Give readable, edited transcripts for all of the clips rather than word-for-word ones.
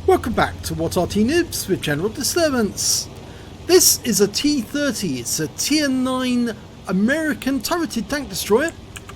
Welcome back to What Arty Noobs with General Disturbance. This is a T30, it's a Tier 9 American turreted tank destroyer.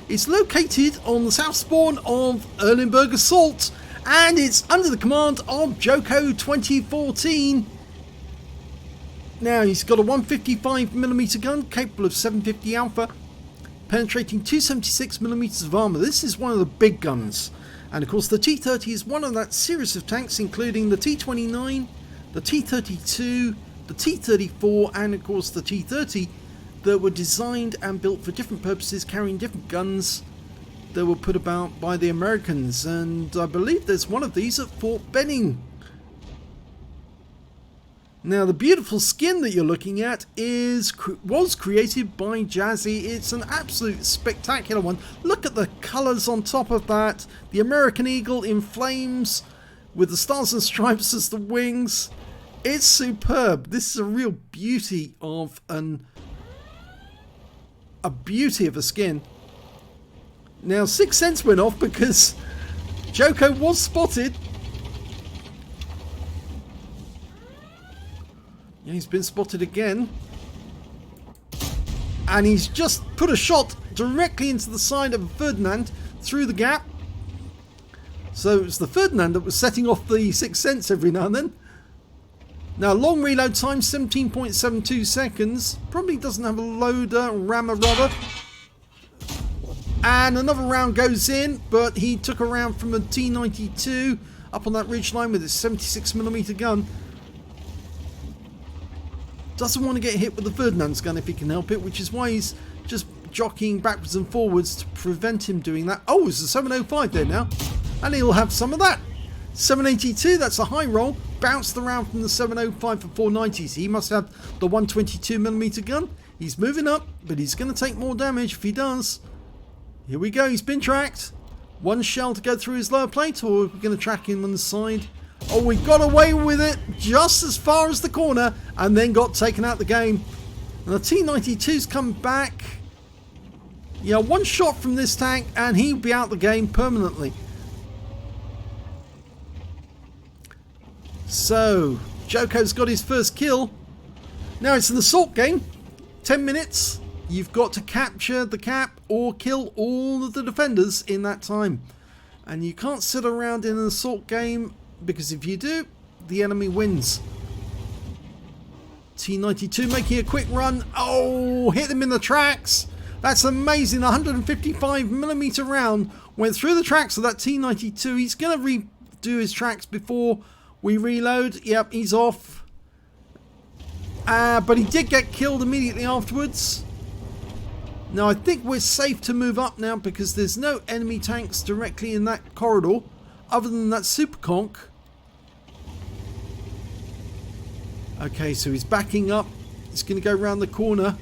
It's located on the south spawn of Erlenberg Assault and it's under the command of Joko 2014. Now he's got a 155mm gun capable of 750 alpha, penetrating 276mm of armour. This is one of the big guns. And of course the T30 is one of that series of tanks including the T29, the T32, the T34 and of course the T30 that were designed and built for different purposes, carrying different guns that were put about by the Americans. And I believe there's one of these at Fort Benning. Now the beautiful skin that you're looking at was created by Jazzy. It's an absolute spectacular one. Look at the colours on top of that. The American Eagle in flames with the stars and stripes as the wings. It's superb. This is a real beauty of a skin. Now 6 cents went off because Joko was spotted. He's been spotted again, and he's just put a shot directly into the side of Ferdinand through the gap. So it was the Ferdinand that was setting off the 6 cents every now and then. Now long reload time 17.72 seconds, probably doesn't have a loader, rammer rubber, and another round goes in, but he took a round from a T92 up on that ridge line with his 76mm gun. Doesn't want to get hit with the Ferdinand's gun if he can help it, which is why he's just jockeying backwards and forwards to prevent him doing that. Oh, it's a 705 there now, and he'll have some of that. 782, that's a high roll, bounced around from the 705 for 490s. He must have the 122mm gun. He's moving up, but he's going to take more damage if he does. Here we go, he's been tracked. One shell to go through his lower plate, or we're going to track him on the side. Oh, we got away with it just as far as the corner and then got taken out the game. And the T92's come back. Yeah, one shot from this tank and he'll be out the game permanently. So, Joko's got his first kill. Now it's an assault game. 10 minutes. You've got to capture the cap or kill all of the defenders in that time. And you can't sit around in an assault game, because if you do, the enemy wins. T92 making a quick run. Oh, hit him in the tracks. That's amazing. 155mm round went through the tracks of that T92. He's going to redo his tracks before we reload. Yep, he's off. But he did get killed immediately afterwards. Now I think we're safe to move up now because there's no enemy tanks directly in that corridor other than that super conch. Okay, so he's backing up. He's going to go around the corner.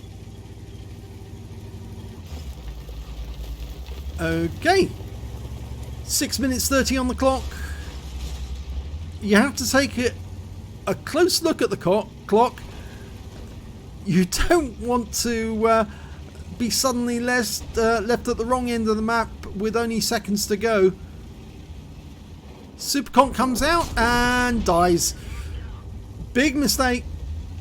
Okay. 6 minutes 30 on the clock. You have to take a close look at the clock. You don't want to be suddenly left at the wrong end of the map with only seconds to go. Super conch comes out and dies. Big mistake.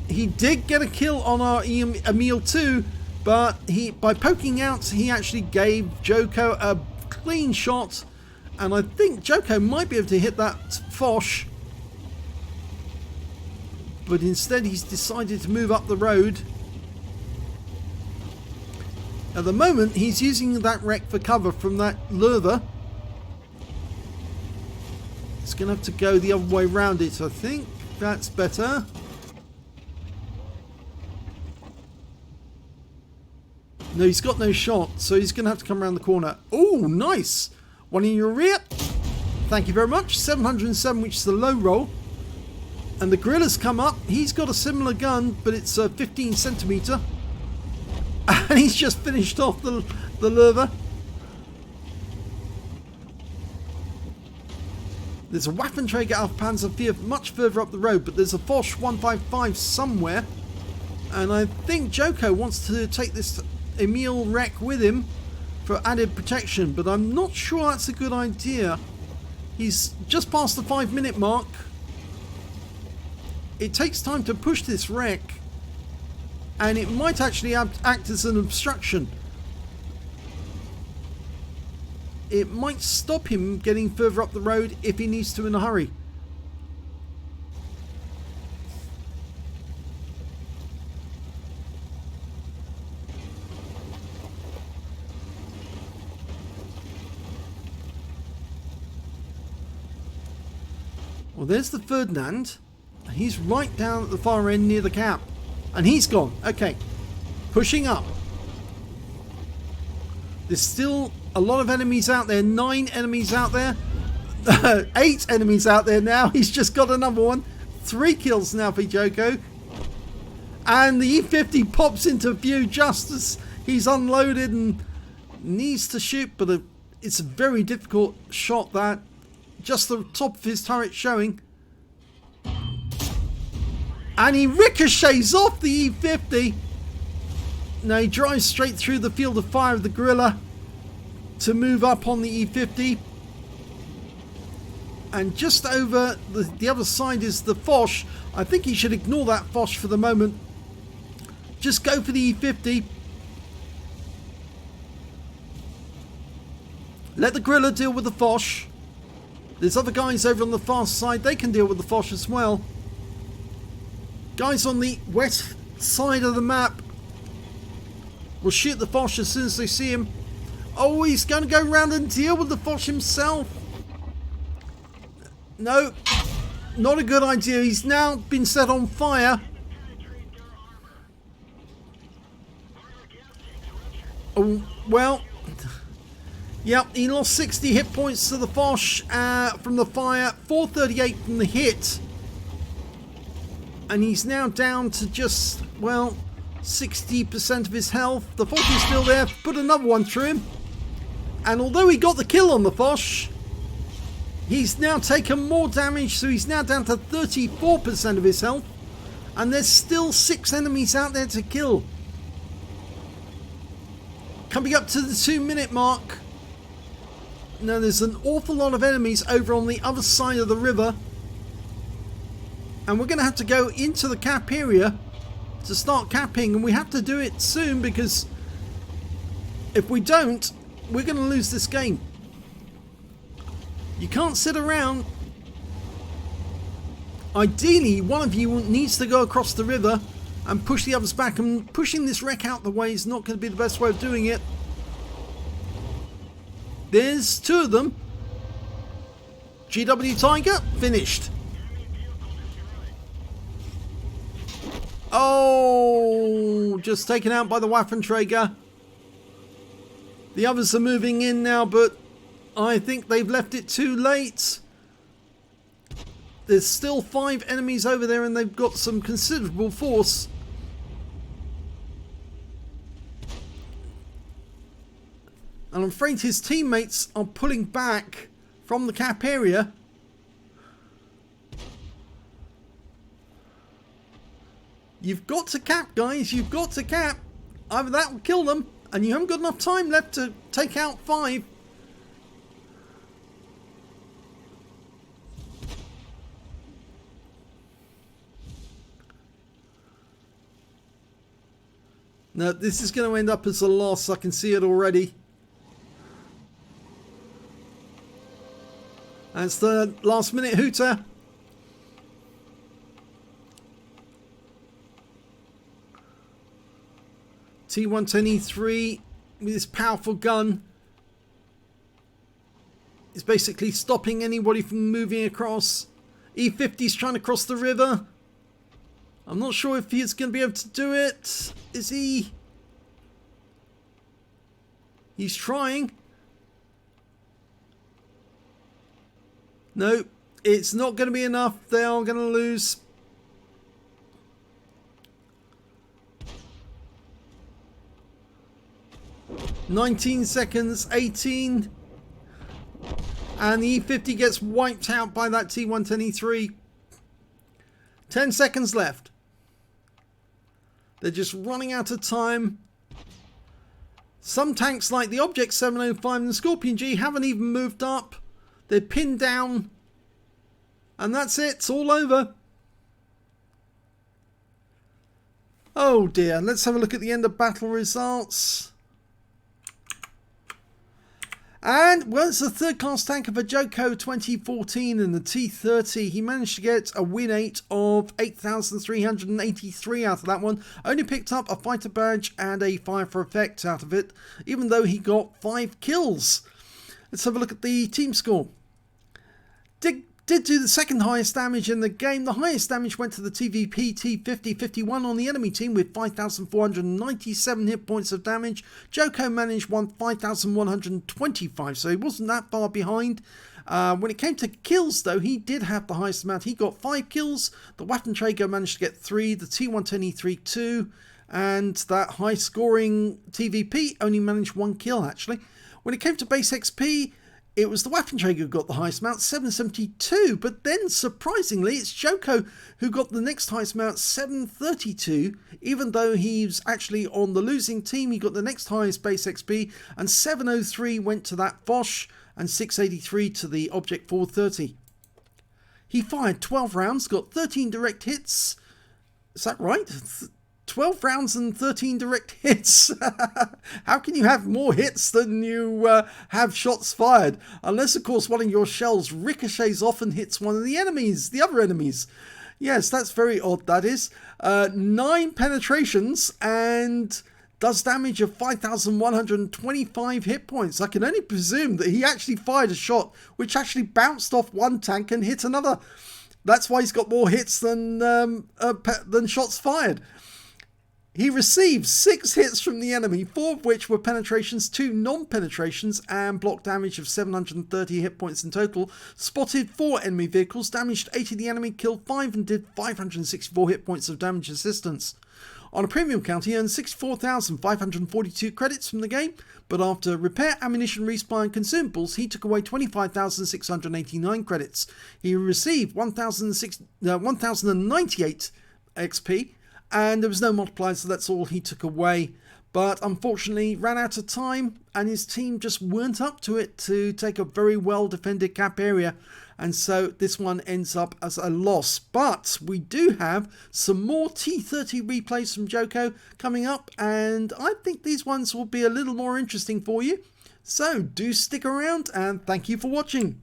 He did get a kill on our Emil 2, but by poking out he actually gave Joko a clean shot, and I think Joko might be able to hit that Foch, but instead he's decided to move up the road. At the moment he's using that wreck for cover from that lurver. It's going to have to go the other way around it, I think. That's better. No, he's got no shot, so he's going to have to come around the corner. Oh, nice! One in your rear. Thank you very much. 707, which is the low roll. And the gorilla's come up. He's got a similar gun, but it's 15cm. And he's just finished off the lurver. There's a Waffenträger auf Panzer IV much further up the road, but there's a Foch 155 somewhere. And I think Joko wants to take this Emil wreck with him for added protection, but I'm not sure that's a good idea. He's just past the 5 minute mark. it takes time to push this wreck, and it might actually act as an obstruction. It might stop him getting further up the road if he needs to in a hurry. Well, there's the Ferdinand. He's right down at the far end near the cap. And he's gone. Okay. Pushing up. There's still a lot of enemies out there. 9 enemies out there. 8 enemies out there now. He's just got another one. 3 kills now for Joko. And the E50 pops into view just as he's unloaded and needs to shoot. But it's a very difficult shot, that. Just the top of his turret showing. And he ricochets off the E50. Now he drives straight through the field of fire of the gorilla to move up on the E50. And just over the other side is the Foch. I think he should ignore that Foch for the moment. Just go for the E50. Let the gorilla deal with the Foch. There's other guys over on the far side. They can deal with the Foch as well. Guys on the west side of the map will shoot the Foch as soon as they see him. Oh, he's going to go around and deal with the Foch himself. No, not a good idea. He's now been set on fire. Oh, well... Yep, he lost 60 hit points to the Foch from the fire, 438 from the hit. And he's now down to just, well, 60% of his health. The Foch is still there, put another one through him. And although he got the kill on the Foch, he's now taken more damage, so he's now down to 34% of his health. And there's still 6 enemies out there to kill. Coming up to the 2-minute mark. Now there's an awful lot of enemies over on the other side of the river. And we're going to have to go into the cap area to start capping. And we have to do it soon, because if we don't, we're going to lose this game. You can't sit around. Ideally, one of you needs to go across the river and push the others back. And pushing this wreck out the way is not going to be the best way of doing it. There's 2 of them. GW Tiger, finished. Oh, just taken out by the Waffenträger. The others are moving in now, but I think they've left it too late. There's still 5 enemies over there, and they've got some considerable force. And I'm afraid his teammates are pulling back from the cap area. You've got to cap, guys. You've got to cap. Either that will kill them, and you haven't got enough time left to take out 5. No, this is going to end up as a loss. I can see it already. That's the last minute hooter. T110E3 with his powerful gun is basically stopping anybody from moving across. E50's trying to cross the river. I'm not sure if he's going to be able to do it. Is he? He's trying. No, it's not going to be enough. They are going to lose. "19 seconds, 18. And the E50 gets wiped out by that T110E3. 10 seconds left. They're just running out of time. Some tanks like the Object 705 and the Scorpion G haven't even moved up. They're pinned down. And that's it. It's all over. Oh dear, let's have a look at the end of battle results. And, well, it's the third class tanker for Joko 2014 in the T30. He managed to get a win 8 of 8,383 out of that one. Only picked up a fighter badge and a fire for effect out of it, even though he got 5 kills. Let's have a look at the team score. Did do the second highest damage in the game. The highest damage went to the TVP T50-51 on the enemy team with 5,497 hit points of damage. Joko managed 5,125, so he wasn't that far behind. When it came to kills, though, he did have the highest amount. He got 5 kills. The Waffenträger managed to get 3. The T110E3 2. And that high-scoring TVP only managed 1 kill, actually. When it came to base XP, it was the Waffenträger who got the highest amount, 772, but then surprisingly it's Joko who got the next highest amount, 732, even though he's actually on the losing team. He got the next highest base XP, and 703 went to that Foch, and 683 to the Object 430. He fired 12 rounds, got 13 direct hits. Is that right? 12 rounds and 13 direct hits. How can you have more hits than you have shots fired? Unless, of course, one of your shells ricochets off and hits one of the enemies, the other enemies. Yes, that's very odd, that is. 9 penetrations and does damage of 5,125 hit points. I can only presume that he actually fired a shot which actually bounced off one tank and hit another. That's why he's got more hits than shots fired. He received 6 hits from the enemy, 4 of which were penetrations, 2 non-penetrations, and block damage of 730 hit points in total. Spotted 4 enemy vehicles, damaged 8 of the enemy, killed 5, and did 564 hit points of damage assistance. On a premium count, he earned 64,542 credits from the game, but after repair, ammunition, resupply, and consumables, he took away 25,689 credits. He received 1,098 XP, and there was no multiplier, so that's all he took away. But unfortunately ran out of time, and his team just weren't up to it to take a very well defended cap area, and so this one ends up as a loss. But we do have some more T30 replays from Joko coming up, and I think these ones will be a little more interesting for you. So do stick around, and thank you for watching.